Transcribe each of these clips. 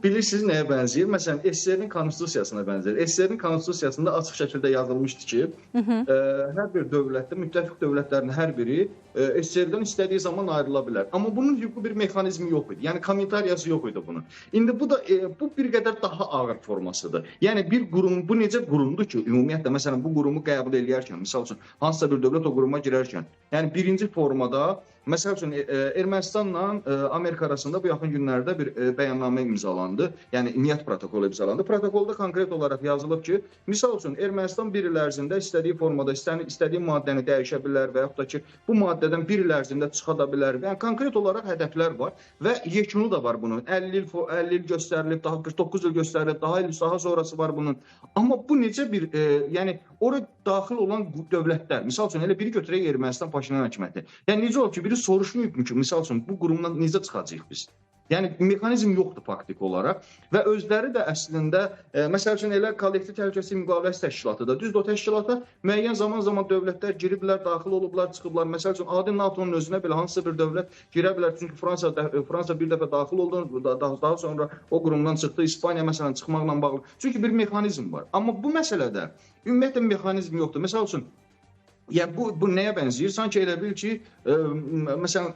bilirsiniz nəyə bənzəyir? Məsələn, SSR-in konstitusiyasına bənzəyir. SSR-in konstitusiyasında açıq şəkildə yazılmışdı ki, hər bir dövlətdə, müttəfiq dövlətlərin hər biri SSR-dən istədiyi zaman ayrıla bilər. Amma bunun hüquqi bir mexanizmi yox idi. Yəni kommentariyası yox idi bunun. İndi bu bir qədər daha ağır formasıdır. Yəni bir qurum, bu necə qurumdur ki, ümumiyyətlə məsələn bu qurumu qəbul edərkən, məsəl üçün hansısa bir dövlət o quruma girərkən, yəni birinci formada məsəl üçün Ermənistanla Amerika arasında bu yaxın günlərdə bir bəyannamə imzalandı. Yəni niyyət protokolu imzalandı. Protokolda konkret olaraq yazılıb ki, misal üçün Ermənistan bir il ərzində istədiyi formada, istədiyi maddəni dəyişə bilər və yaxud da ki, bu maddədən bir il ərzində çıxa da bilər. Yəni konkret olaraq hədəflər var və yekunu da var bunun. 50 il göstərilib, daha 49 il göstərilib, daha sonrası var bunun. Amma bu necə bir, yəni oraya daxil olan dövlətlər, misal üçün elə biri götürək Ermənistan Paşinyan hökuməti. Yəni necə olur ki, biri soruşmayıb ki, misal üçün bu qurumdan necə çıxacağıq biz? Yəni mexanizm yoxdur faktiki olaraq və özləri də əslində məsəl üçün elə kollektiv təhlükəsizlik müqaviləsi təşkilatı da düzdür, o təşkilata müəyyən zaman dövlətlər giriblər, daxil olublar, çıxıblar. Məsəl üçün adi NATO-nun özünə belə hansısa bir dövlət girə bilər. Çünki Fransa bir dəfə daxil oldu, daha sonra o qurumdan çıxdı. İspaniya məsələn çıxmaqla bağlı. Çünki bir mexanizm var. Amma bu məsələdə ümumiyyətlə mexanizm yoxdur. Məsəl üçün yəni bu nəyə bənzəyir? Sanki elə bil ki, məsələn,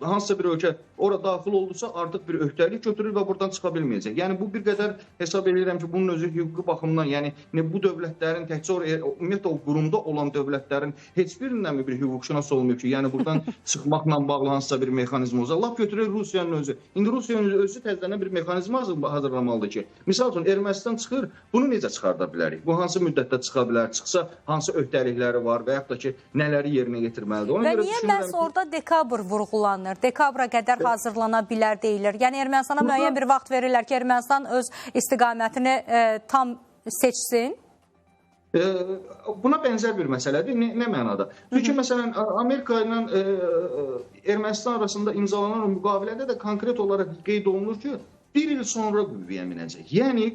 hansısa bir ölkə ora daxil oldusa artıq bir öhdəlik götürür və buradan çıxa bilməyəcək. Yəni bu bir qədər hesab edirəm ki, bunun özü hüquqi baxımdan, yəni bu dövlətlərin təkcə ümumiyyətlə o qurumda olan dövlətlərin heç birindən mi bir hüquqşünas olmuyor ki, yəni buradan çıxmaqla bağlı hansısa bir mexanizm olacaq. Lap götürür Rusiyanın özü. İndi Rusiyanın özü təzədən bir mexanizm hazırlamalıdır ki, misal üçün Ermənistan çıxır, bunu necə çıxarda bilərik? Bu hansı müddətdə çıxa bilər? Çıxsa hansı öhdəlikləri var və yaxud da ki, nələri yerinə yetirməlidir? Və niyə məhz orada dekabr vurğulanır? Dekabra qədər hazırlana bilər deyilir. Yəni Ermənistana müəyyən bir vaxt verirlər ki, Ermənistan öz istiqamətini tam seçsin? Buna bənzər bir məsələdir. Nə mənada? Çünki məsələn Amerika ilə Ermənistan arasında imzalanan müqavilədə də konkret olaraq qeyd olunur ki, bir il sonra qüvvəyə minəcək. Yəni,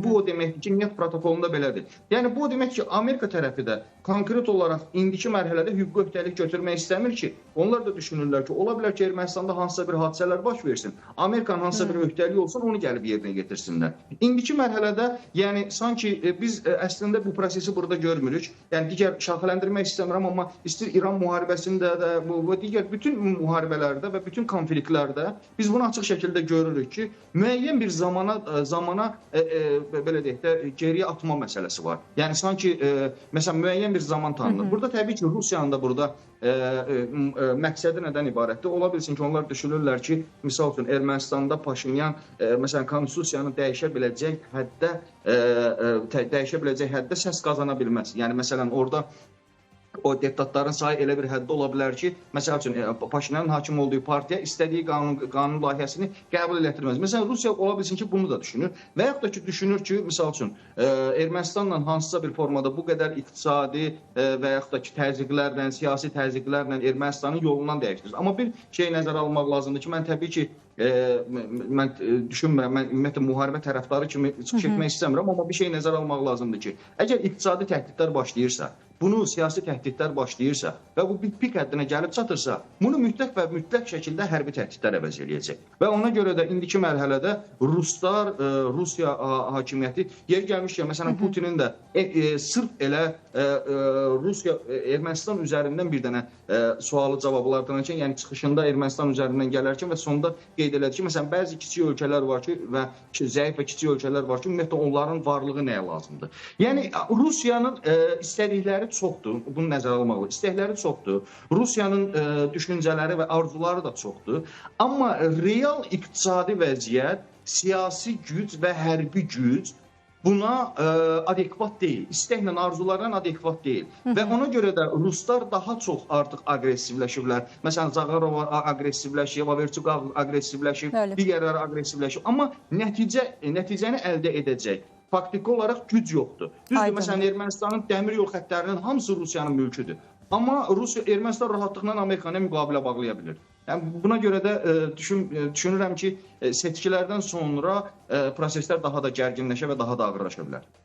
bu o deməkdir ki, niyyət protokolunda belədir. Yəni, bu o demək ki, Amerika tərəfi də konkret olaraq indiki mərhələdə hüquqi öhdəlik götürmək istəmir ki, onlar da düşünürlər ki, ola bilər ki, Ermənistanda hansısa bir hadisələr baş versin. Amerikanın hansısa bir öhdəliyi olsun, onu gəlib yerinə getirsinlər. İndiki mərhələdə, yəni, sanki biz əslində bu prosesi burada görmürük. Yəni, digər şaxələndirmək istəmirəm, amma istir İran müharibəsində də, bu digər bütün müharibələrdə və bütün konfliktlərdə biz bunu açıq şəkildə görürük ki, müəyyən bir zamana belə deyək də geriyə atma məsələsi var. Yəni sanki məsələn müəyyən bir zaman tanınır. Burada təbii ki, Rusiyanın da burada məqsədi nədən ibarətdir? Ola bilsin ki, onlar düşünürlər ki, misal üçün Ermənistanda Paşinyan məsələn konstitusiyanı dəyişə biləcək həddə səs qazana bilməz. Yəni məsələn orada o deputatların sayı elə bir həddə ola bilər ki, məsəl üçün Paşinyanın hakim olduğu partiya istədiyi qanun layihəsini qəbul etdirməz. Məsələn, Rusiya ola bilsin ki, bunu da düşünür və yaxud da ki, düşünür ki, misal üçün Ermənistanla hansısa bir formada bu qədər iqtisadi və yaxud da ki, təzyiqlərlə, siyasi təzyiqlərlə Ermənistanın yolundan dəyişdirir. Amma bir şey nəzərə almaq lazımdır ki, mən təbii ki, mən düşünmürəm, mən ümumiyyətlə müharibə tərəfdarı kimi çıxış etmək istəmirəm, amma bir şey nəzərə almaq lazımdır ki, əgər iqtisadi təhdidlər başlayırsa, bunu siyasi təhdidlər başlayırsa və bu pik həddinə gəlib çatırsa, bunu mütləq şəkildə hərbi təhdidlər əvəz eləyəcək. Və ona görə də indiki mərhələdə ruslar, Rusiya hakimiyyəti yer gəlmişkən, məsələn Putinin də sırf elə Rusiya, Ermənistan üzərindən bir dənə sualı cavablardan öncə, yəni çıxışında Ermənistan üzərindən gələrkən və sonunda qeyd elədi ki, məsələn bəzi kiçik ölkələr var ki və zəif və kiçik ölkələr var ki, ümumiyyətlə onların varlığı nəyə lazımdır? Yəni Rusiyanın istədikləri çoxdur, bunu nəzərə almalı. İstəkləri çoxdur. Rusiyanın düşüncələri və arzuları da çoxdur. Amma real iqtisadi vəziyyət, siyasi güc və hərbi güc buna adekvat deyil. İstəklə, arzularla adekvat deyil. Və ona görə də Ruslar daha çox artıq aqressivləşiblər. Məsələn, Zağarov aqressivləşib, Vaverçuk aqressivləşib, digərləri aqressivləşib. Amma nəticəni əldə edəcək faktiki olaraq güc yoxdur. Düzdür, məsələn, Ermənistanın dəmir yol xətlərinin hamısı Rusiyanın mülküdür. Amma Ermənistan rahatlıqla Amerikana müqavilə bağlaya bilir. Yəni, buna görə də düşünürəm ki, seçkilərdən sonra proseslər daha da gərginləşə və daha da ağırlaşa bilər.